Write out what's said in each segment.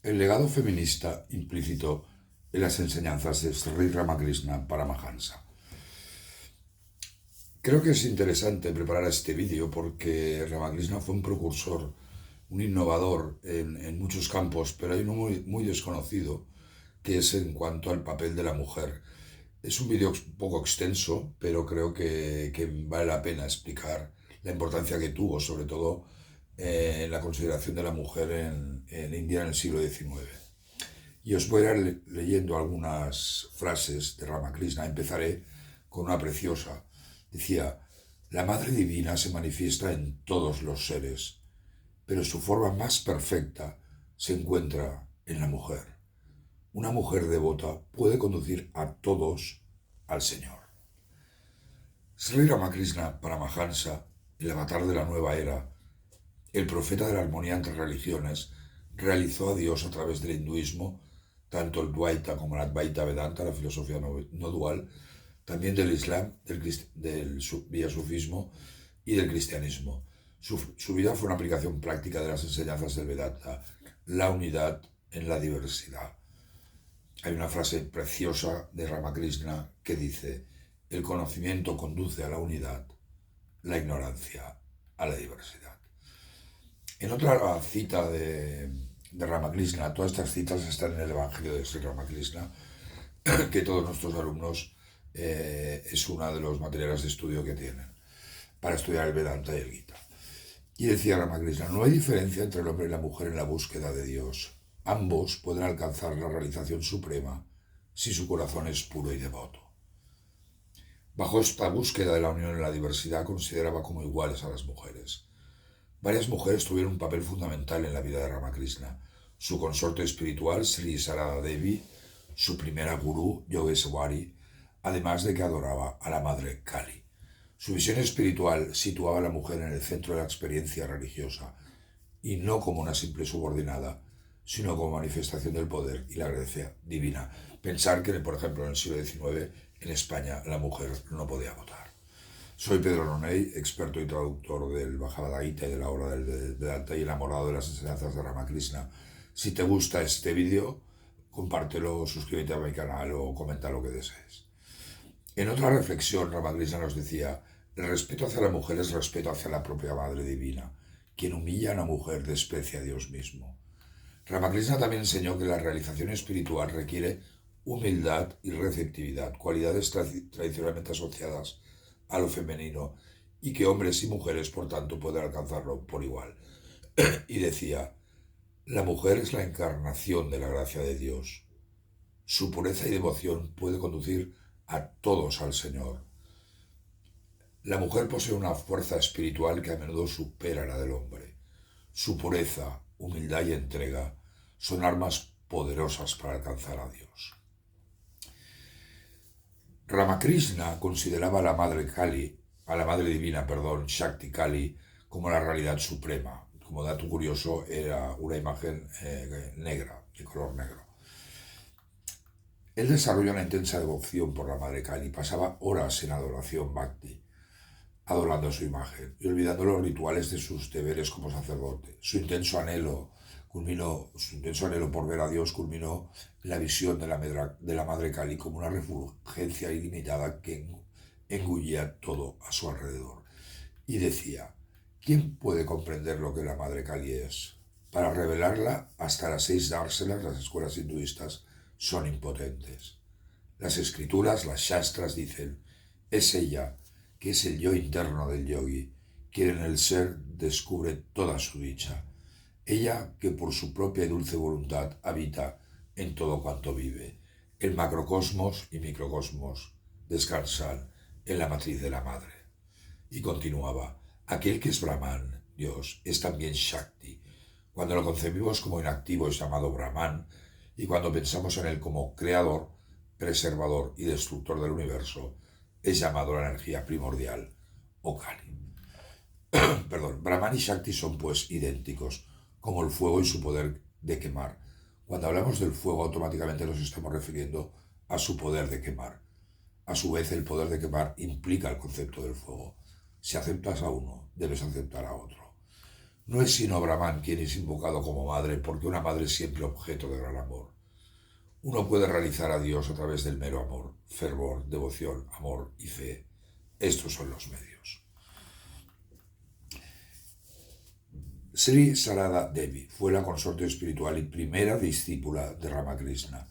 El legado feminista implícito en las enseñanzas de Sri Ramakrishna Paramahansa. Creo que es interesante preparar este vídeo porque Ramakrishna fue un precursor, un innovador en muchos campos, pero hay uno muy desconocido que es en cuanto al papel de la mujer. Es un vídeo un poco extenso, pero creo que vale la pena explicar la importancia que tuvo, sobre todo en la consideración de la mujer en India en el siglo XIX. Y os voy a ir leyendo algunas frases de Ramakrishna. Empezaré con una preciosa. Decía, la Madre Divina se manifiesta en todos los seres, pero su forma más perfecta se encuentra en la mujer. Una mujer devota puede conducir a todos al Señor. Sri Ramakrishna Paramahansa, el avatar de la nueva era, el profeta de la armonía entre religiones, realizó a Dios a través del hinduismo, tanto el Dvaita como el Advaita Vedanta, la filosofía no dual, también del Islam, del vía sufismo y del cristianismo. Su vida fue una aplicación práctica de las enseñanzas del Vedanta, la unidad en la diversidad. Hay una frase preciosa de Ramakrishna que dice, el conocimiento conduce a la unidad, la ignorancia a la diversidad. En otra cita de Ramakrishna, todas estas citas están en el Evangelio de Sri Ramakrishna, que todos nuestros alumnos es uno de los materiales de estudio que tienen para estudiar el Vedanta y el Gita. Y decía Ramakrishna, no hay diferencia entre el hombre y la mujer en la búsqueda de Dios. Ambos pueden alcanzar la realización suprema si su corazón es puro y devoto. Bajo esta búsqueda de la unión en la diversidad consideraba como iguales a las mujeres. Varias mujeres tuvieron un papel fundamental en la vida de Ramakrishna. Su consorte espiritual, Sri Sarada Devi, su primera gurú, Yogeshwari, además de que adoraba a la madre Kali. Su visión espiritual situaba a la mujer en el centro de la experiencia religiosa y no como una simple subordinada, sino como manifestación del poder y la gracia divina. Pensar que, por ejemplo, en el siglo XIX, en España, la mujer no podía votar. Soy Pedro Roney, experto y traductor del Bhagavad Gita y de la obra del Vedanta y enamorado de las enseñanzas de Ramakrishna. Si te gusta este vídeo, compártelo, suscríbete a mi canal o comenta lo que desees. En otra reflexión, Ramakrishna nos decía, el respeto hacia la mujer es respeto hacia la propia Madre Divina. Quien humilla a una mujer desprecia a Dios mismo. Ramakrishna también enseñó que la realización espiritual requiere humildad y receptividad, cualidades tradicionalmente asociadas a lo femenino, y que hombres y mujeres, por tanto, pueden alcanzarlo por igual. Y decía, la mujer es la encarnación de la gracia de Dios. Su pureza y devoción puede conducir a todos al Señor. La mujer posee una fuerza espiritual que a menudo supera la del hombre. Su pureza, humildad y entrega son armas poderosas para alcanzar a Dios. Ramakrishna consideraba a la Madre Kali, a la Madre Divina, Shakti Kali, como la realidad suprema. Como dato curioso, era una imagen negra, de color negro. Él desarrolló una intensa devoción por la Madre Kali, pasaba horas en adoración bhakti, adorando su imagen y olvidando los rituales de sus deberes como sacerdote. Su intenso anhelo por ver a Dios culminó en la visión de la Madre Kali como una refulgencia ilimitada que engullía todo a su alrededor. Y decía, ¿quién puede comprender lo que la Madre Kali es? Para revelarla, hasta las 6 dársenas, las escuelas hinduistas son impotentes. Las escrituras, las shastras, dicen, es ella, que es el yo interno del yogi, quien en el ser descubre toda su dicha. Ella que por su propia y dulce voluntad habita en todo cuanto vive. El macrocosmos y microcosmos descansan en la matriz de la madre. Y continuaba, aquel que es Brahman, Dios, es también Shakti. Cuando lo concebimos como inactivo es llamado Brahman, y cuando pensamos en él como creador, preservador y destructor del universo, es llamado la energía primordial, o Kali. Brahman y Shakti son pues idénticos, como el fuego y su poder de quemar. Cuando hablamos del fuego, automáticamente nos estamos refiriendo a su poder de quemar. A su vez, el poder de quemar implica el concepto del fuego. Si aceptas a uno, debes aceptar a otro. No es sino Brahman quien es invocado como madre, porque una madre es siempre objeto de gran amor. Uno puede realizar a Dios a través del mero amor, fervor, devoción, amor y fe. Estos son los medios. Sri Sarada Devi fue la consorte espiritual y primera discípula de Ramakrishna.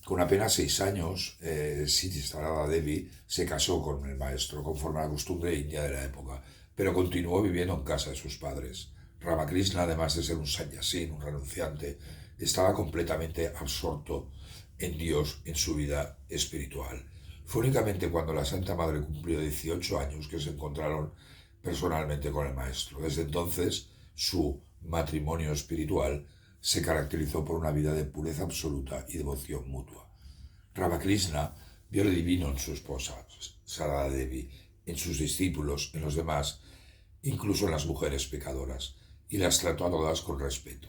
Con apenas 6 años, Sri Sarada Devi se casó con el maestro, conforme a la costumbre india de la época, pero continuó viviendo en casa de sus padres. Ramakrishna, además de ser un sannyasin, un renunciante, estaba completamente absorto en Dios, en su vida espiritual. Fue únicamente cuando la Santa Madre cumplió 18 años que se encontraron personalmente con el maestro. Desde entonces, su matrimonio espiritual se caracterizó por una vida de pureza absoluta y devoción mutua. Ramakrishna vio lo divino en su esposa, Sarada Devi, en sus discípulos, en los demás, incluso en las mujeres pecadoras, y las trató a todas con respeto.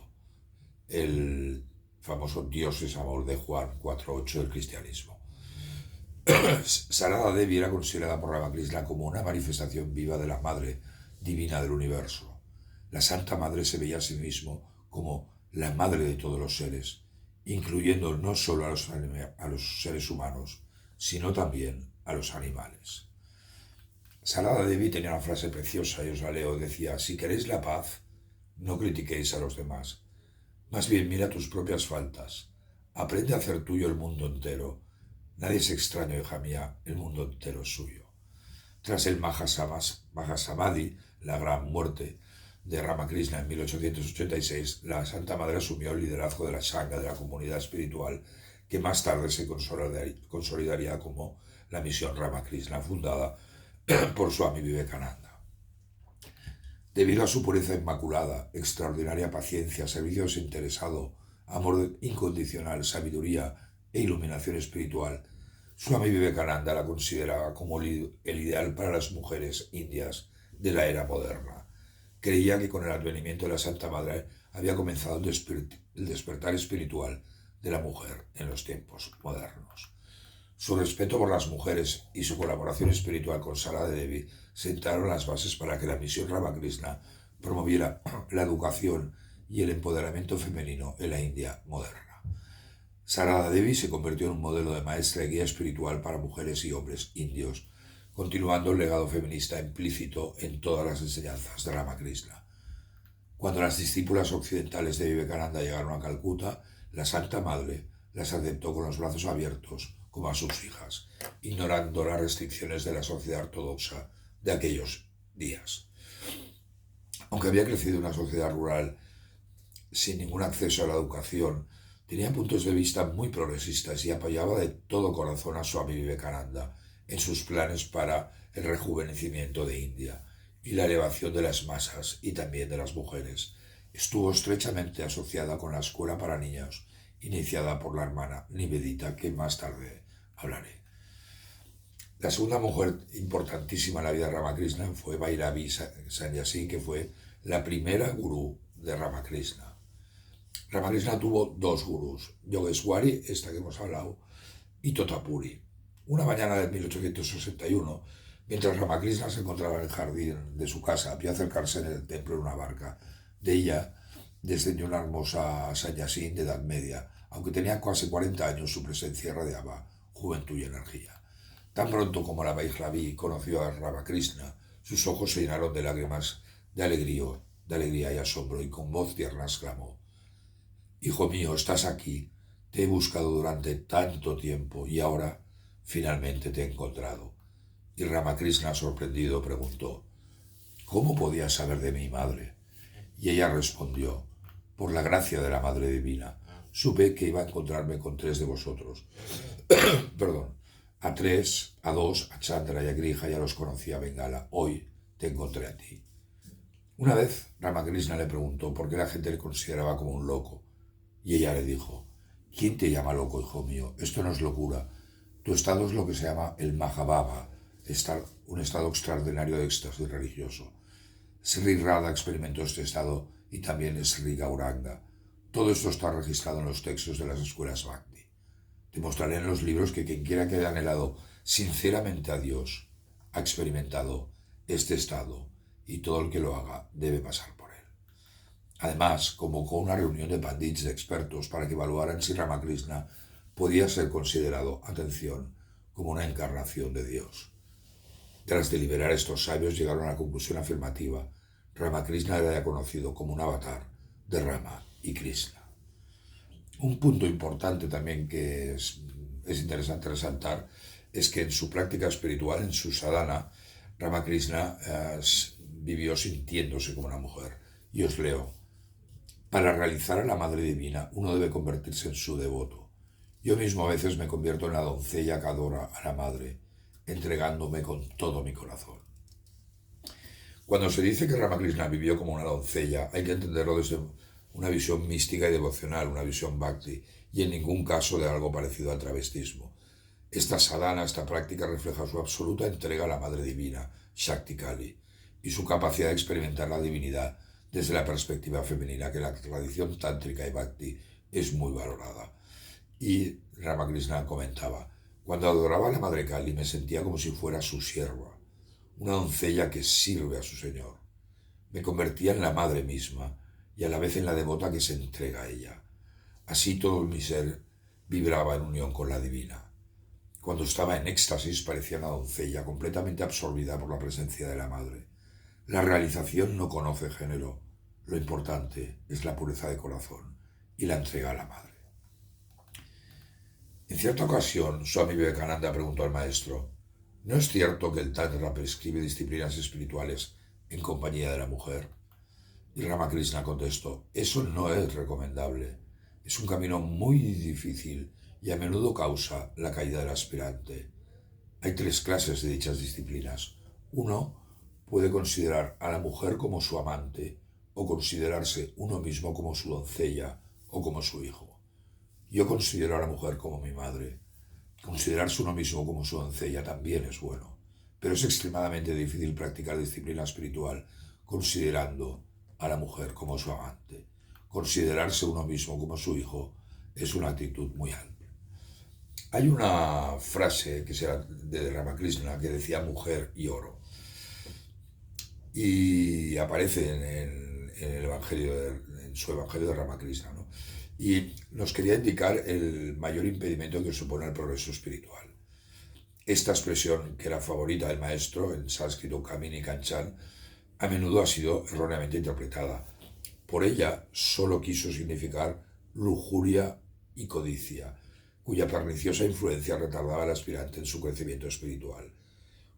El famoso Dios es amor de Juan 4.8 del cristianismo. Sarada Devi era considerada por Ramakrishna como una manifestación viva de la Madre Divina del Universo. La Santa Madre se veía a sí mismo como la madre de todos los seres, incluyendo no solo a los seres humanos, sino también a los animales. Sarada Devi tenía una frase preciosa, y os la leo, decía: si queréis la paz, no critiquéis a los demás, más bien mira tus propias faltas, aprende a hacer tuyo el mundo entero, nadie es extraño, hija mía, el mundo entero es suyo. Tras el Mahasamadhi, la gran muerte de Ramakrishna en 1886, la Santa Madre asumió el liderazgo de la Sangha, de la comunidad espiritual, que más tarde se consolidaría como la misión Ramakrishna, fundada por Swami Vivekananda. Debido a su pureza inmaculada, extraordinaria paciencia, servicio desinteresado, amor incondicional, sabiduría e iluminación espiritual, Swami Vivekananda la consideraba como el ideal para las mujeres indias de la era moderna. Creía que con el advenimiento de la Santa Madre había comenzado el despertar espiritual de la mujer en los tiempos modernos. Su respeto por las mujeres y su colaboración espiritual con Sarada Devi sentaron las bases para que la misión Ramakrishna promoviera la educación y el empoderamiento femenino en la India moderna. Sarada Devi se convirtió en un modelo de maestra y guía espiritual para mujeres y hombres indios, continuando el legado feminista implícito en todas las enseñanzas de Ramakrishna. Cuando las discípulas occidentales de Vivekananda llegaron a Calcuta, la Santa Madre las aceptó con los brazos abiertos como a sus hijas, ignorando las restricciones de la sociedad ortodoxa de aquellos días. Aunque había crecido en una sociedad rural sin ningún acceso a la educación, tenía puntos de vista muy progresistas y apoyaba de todo corazón a Swami Vivekananda en sus planes para el rejuvenecimiento de India y la elevación de las masas y también de las mujeres. Estuvo estrechamente asociada con la escuela para niños, iniciada por la hermana Nivedita, que más tarde hablaré. La segunda mujer importantísima en la vida de Ramakrishna fue Bhairavi Sannyasi, que fue la primera gurú de Ramakrishna. Ramakrishna tuvo 2 gurús, Yogeshwari, esta que hemos hablado, y Totapuri. Una mañana de 1861, mientras Ramakrishna se encontraba en el jardín de su casa, vio acercarse en el templo en una barca. De ella descendió una hermosa sannyasín de edad media. Aunque tenía casi 40 años, su presencia irradiaba juventud y energía. Tan pronto como la Bhairavi conoció a Ramakrishna, sus ojos se llenaron de lágrimas de alegría y asombro, y con voz tierna exclamó: hijo mío, estás aquí, te he buscado durante tanto tiempo y ahora finalmente te he encontrado. Y Ramakrishna, sorprendido, preguntó: ¿cómo podías saber de mi madre? Y ella respondió: por la gracia de la Madre Divina, supe que iba a encontrarme con 3 de vosotros. Perdón, a 2, a Chandra y a Grija ya los conocía a Bengala. Hoy te encontré a ti. Una vez Ramakrishna le preguntó por qué la gente le consideraba como un loco. Y ella le dijo: ¿quién te llama loco, hijo mío? Esto no es locura. Tu estado es lo que se llama el Mahabhava, un estado extraordinario de éxtasis religioso. Sri Radha experimentó este estado y también Sri Gauranga. Todo esto está registrado en los textos de las escuelas Bhakti. Te mostraré en los libros que quien quiera que haya anhelado sinceramente a Dios ha experimentado este estado, y todo el que lo haga debe pasar por él. Además, convocó una reunión de pandits de expertos para que evaluaran si Ramakrishna podía ser considerado, atención, como una encarnación de Dios. Tras deliberar, estos sabios llegaron a la conclusión afirmativa: Ramakrishna era ya conocido como un avatar de Rama y Krishna. Un punto importante también que es interesante resaltar es que en su práctica espiritual, en su sadhana, Ramakrishna vivió sintiéndose como una mujer. Y os leo: para realizar a la Madre Divina, uno debe convertirse en su devoto. Yo mismo a veces me convierto en la doncella que adora a la Madre, entregándome con todo mi corazón. Cuando se dice que Ramakrishna vivió como una doncella, hay que entenderlo desde una visión mística y devocional, una visión bhakti, y en ningún caso de algo parecido al travestismo. Esta sadhana, esta práctica, refleja su absoluta entrega a la Madre Divina, Shakti Kali, y su capacidad de experimentar la divinidad desde la perspectiva femenina, que en la tradición tántrica y bhakti es muy valorada. Y Ramakrishna comentaba: cuando adoraba a la Madre Kali me sentía como si fuera su sierva, una doncella que sirve a su Señor. Me convertía en la Madre misma y a la vez en la devota que se entrega a ella. Así todo mi ser vibraba en unión con la divina. Cuando estaba en éxtasis parecía una doncella completamente absorbida por la presencia de la Madre. La realización no conoce género. Lo importante es la pureza de corazón y la entrega a la Madre. En cierta ocasión, Swami Vivekananda preguntó al maestro: ¿no es cierto que el Tantra prescribe disciplinas espirituales en compañía de la mujer? Y Ramakrishna contestó: eso no es recomendable. Es un camino muy difícil y a menudo causa la caída del aspirante. Hay 3 clases de dichas disciplinas. Uno puede considerar a la mujer como su amante o considerarse uno mismo como su doncella o como su hijo. Yo considero a la mujer como mi madre. Considerarse uno mismo como su doncella también es bueno, pero es extremadamente difícil practicar disciplina espiritual considerando a la mujer como su amante. Considerarse uno mismo como su hijo es una actitud muy alta. Hay una frase que será de Ramakrishna que decía mujer y oro. Y aparece en el evangelio en su evangelio de Ramakrishna, ¿no? Y nos quería indicar el mayor impedimento que supone el progreso espiritual. Esta expresión, que era favorita del maestro, en sánscrito Kamini Kanchan, a menudo ha sido erróneamente interpretada. Por ella solo quiso significar lujuria y codicia, cuya perniciosa influencia retardaba al aspirante en su crecimiento espiritual.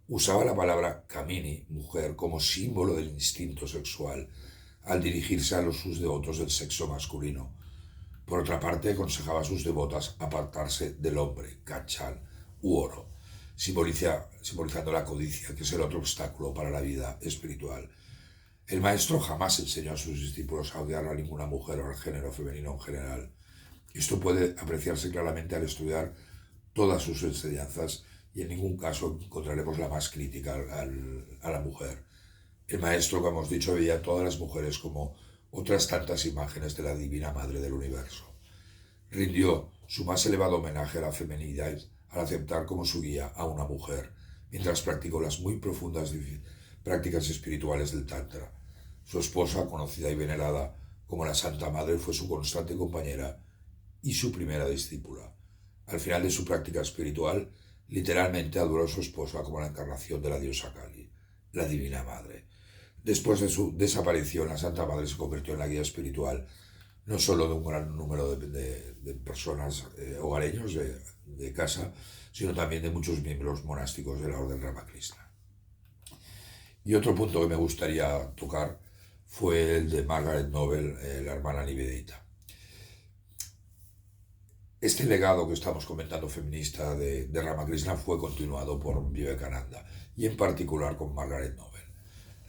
Usaba la palabra Kamini, mujer, como símbolo del instinto sexual, al dirigirse a sus devotos del sexo masculino. Por otra parte, aconsejaba a sus devotas apartarse del hombre, Kanchan, u oro, simbolizando la codicia, que es el otro obstáculo para la vida espiritual. El maestro jamás enseñó a sus discípulos a odiar a ninguna mujer o al género femenino en general. Esto puede apreciarse claramente al estudiar todas sus enseñanzas y en ningún caso encontraremos la más crítica a la mujer. El maestro, como hemos dicho, veía a todas las mujeres como otras tantas imágenes de la Divina Madre del Universo. Rindió su más elevado homenaje a la feminidad al aceptar como su guía a una mujer, mientras practicó las muy profundas prácticas espirituales del Tantra. Su esposa, conocida y venerada como la Santa Madre, fue su constante compañera y su primera discípula. Al final de su práctica espiritual, literalmente adoró a su esposa como la encarnación de la diosa Kali, la Divina Madre. Después de su desaparición, la Santa Madre se convirtió en la guía espiritual no solo de un gran número de personas hogareños de casa, sino también de muchos miembros monásticos de la Orden Ramakrishna. Y otro punto que me gustaría tocar fue el de Margaret Noble, la hermana Nivedita. Este legado que estamos comentando feminista de Ramakrishna fue continuado por Vivekananda y en particular con Margaret Noble.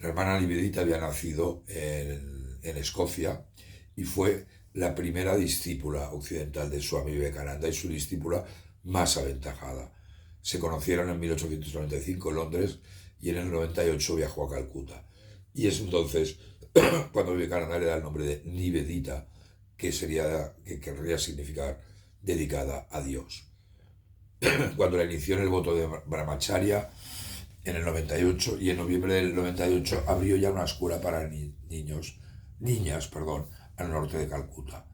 La hermana Nivedita había nacido en Escocia y fue la primera discípula occidental de Swami Vivekananda y su discípula más aventajada. Se conocieron en 1895 en Londres y en el 98 viajó a Calcuta. Y es entonces cuando Vivekananda le da el nombre de Nivedita, que querría significar dedicada a Dios. Cuando la inició en el voto de Brahmacharya en el 98 y en noviembre del 98 abrió ya una escuela para niños niñas, perdón, al norte de Calcuta.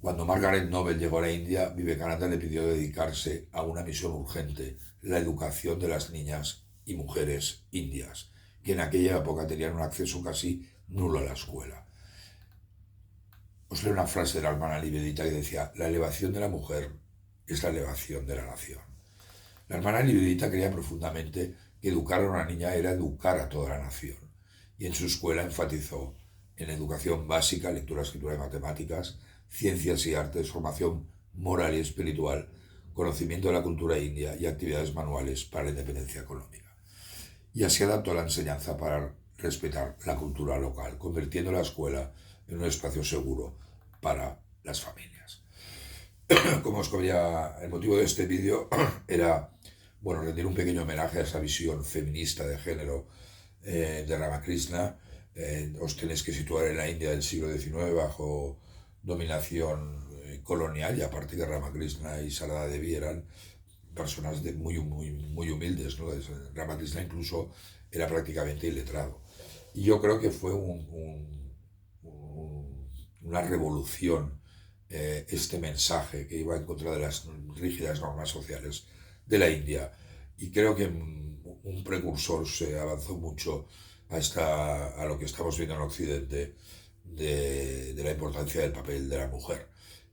Cuando Margaret Noble llegó a la India, Vivekananda le pidió dedicarse a una misión urgente, la educación de las niñas y mujeres indias, que en aquella época tenían un acceso casi nulo a la escuela. Os leo una frase de la hermana Nivedita que decía: la elevación de la mujer es la elevación de la nación. La hermana Nivedita creía profundamente que educar a una niña era educar a toda la nación, y en su escuela enfatizó en educación básica, lectura, escritura y matemáticas, ciencias y artes, formación moral y espiritual, conocimiento de la cultura india y actividades manuales para la independencia económica. Y así adaptó la enseñanza para respetar la cultura local, convirtiendo la escuela en un espacio seguro para las familias. Como os comía, el motivo de este vídeo era, bueno, rendir un pequeño homenaje a esa visión feminista de género de Ramakrishna. Os tenéis que situar en la India del siglo XIX bajo dominación colonial, y aparte que Ramakrishna y Sarada Devi eran personas muy humildes, ¿no? Ramakrishna incluso era prácticamente iletrado. Y yo creo que fue una revolución este mensaje que iba en contra de las rígidas normas sociales de la India. Y creo que un precursor se avanzó mucho a lo que estamos viendo en Occidente de la importancia del papel de la mujer.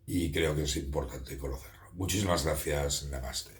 Y creo que es importante conocerlo. Muchísimas gracias, Namaste.